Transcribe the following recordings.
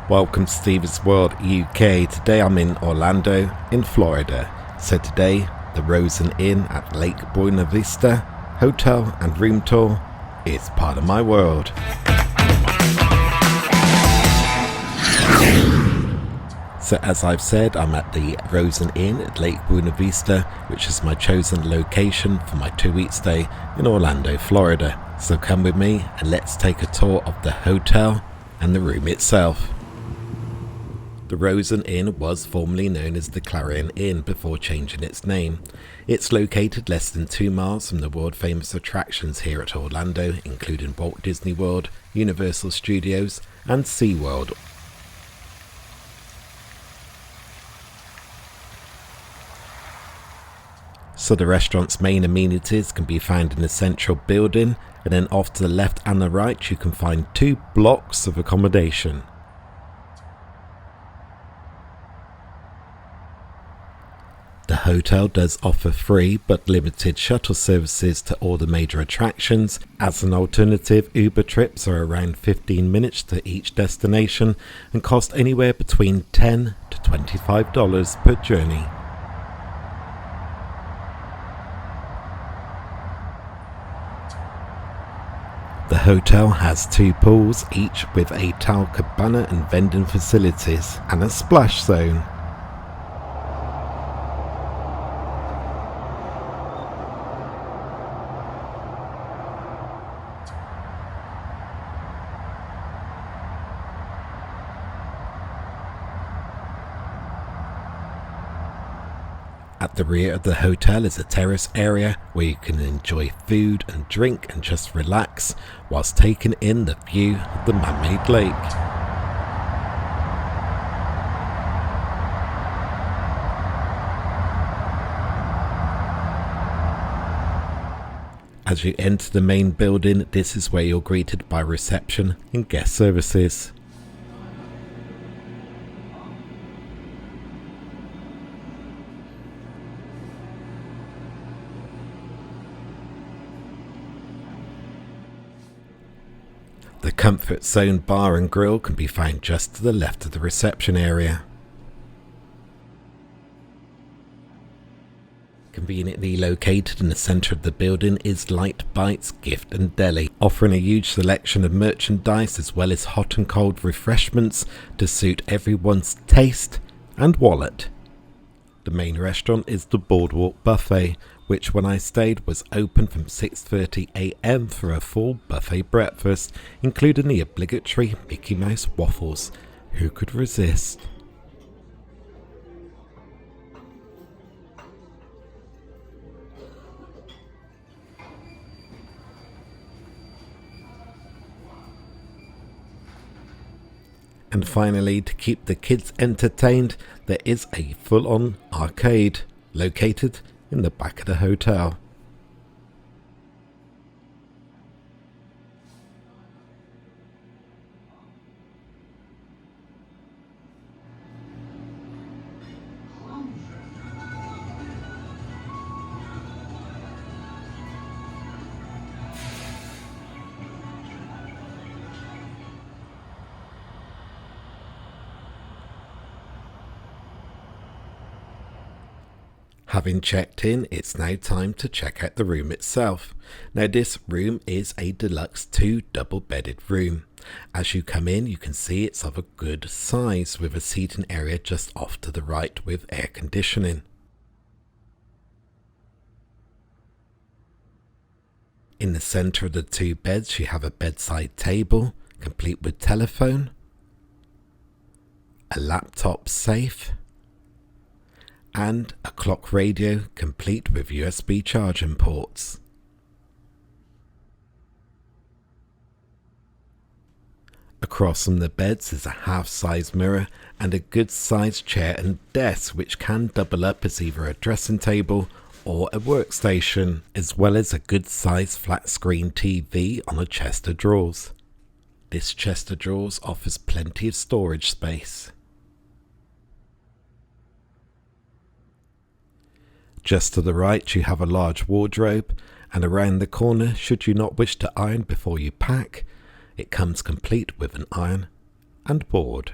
Welcome to Steve's World UK. Today I'm in Orlando in Florida. So today the Rosen Inn at Lake Buena Vista hotel and room tour is part of my world. So as I've said, I'm at the Rosen Inn at Lake Buena Vista, which is my chosen location for my 2-week stay in Orlando, Florida. So come with me and let's take a tour of the hotel and the room itself. The Rosen Inn was formerly known as the Clarion Inn before changing its name. It's located less than 2 miles from the world famous attractions here at Orlando, including Walt Disney World, Universal Studios and SeaWorld. So the restaurant's main amenities can be found in the central building, and then off to the left and the right you can find 2 blocks of accommodation. The hotel does offer free but limited shuttle services to all the major attractions. As an alternative, Uber trips are around 15 minutes to each destination and cost anywhere between $10 to $25 per journey. The hotel has 2 pools, each with a towel cabana and vending facilities, and a splash zone. At the rear of the hotel is a terrace area where you can enjoy food and drink and just relax whilst taking in the view of the man-made lake. As you enter the main building, this is where you're greeted by reception and guest services. The Comfort Zone bar and grill can be found just to the left of the reception area. Conveniently located in the centre of the building is Light Bites Gift and Deli, offering a huge selection of merchandise as well as hot and cold refreshments to suit everyone's taste and wallet. The main restaurant is the Boardwalk Buffet, which when I stayed was open from 6:30 AM for a full buffet breakfast, including the obligatory Mickey Mouse waffles. Who could resist? And finally, to keep the kids entertained, there is a full-on arcade located in the back of the hotel. Having checked in, it's now time to check out the room itself. Now this room is a Deluxe 2 double-bedded room. As you come in, you can see it's of a good size with a seating area just off to the right with air conditioning. In the centre of the 2 beds you have a bedside table complete with telephone, a laptop safe, and a clock radio complete with USB charging ports. Across from the beds is a half-size mirror and a good-sized chair and desk which can double up as either a dressing table or a workstation, as well as a good-sized flat-screen TV on a chest of drawers. This chest of drawers offers plenty of storage space. Just to the right you have a large wardrobe, and around the corner, should you not wish to iron before you pack, it comes complete with an iron and board.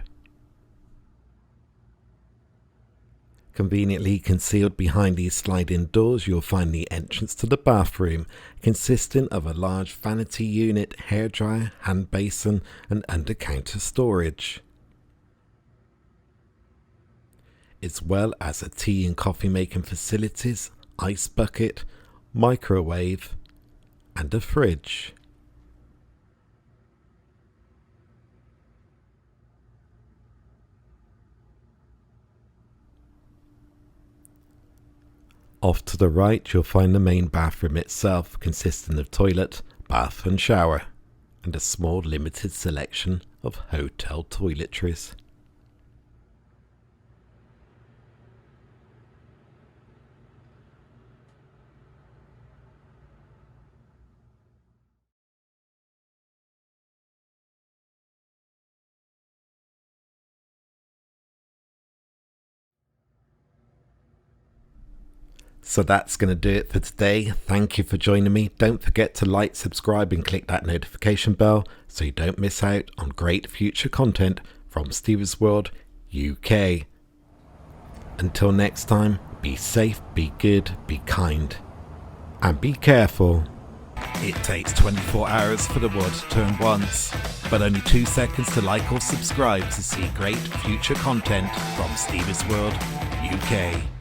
Conveniently concealed behind these sliding doors, you'll find the entrance to the bathroom, consisting of a large vanity unit, hairdryer, hand basin, and under-counter storage, as well as a tea and coffee making facilities, ice bucket, microwave, and a fridge. Off to the right, you'll find the main bathroom itself, consisting of toilet, bath and shower, and a small limited selection of hotel toiletries. So that's going to do it for today. Thank you for joining me. Don't forget to like, subscribe and click that notification bell so you don't miss out on great future content from Studios World UK. Until next time, be safe, be good, be kind, and be careful. It takes 24 hours for the world to turn once, but only 2 seconds to like or subscribe to see great future content from Studios World UK.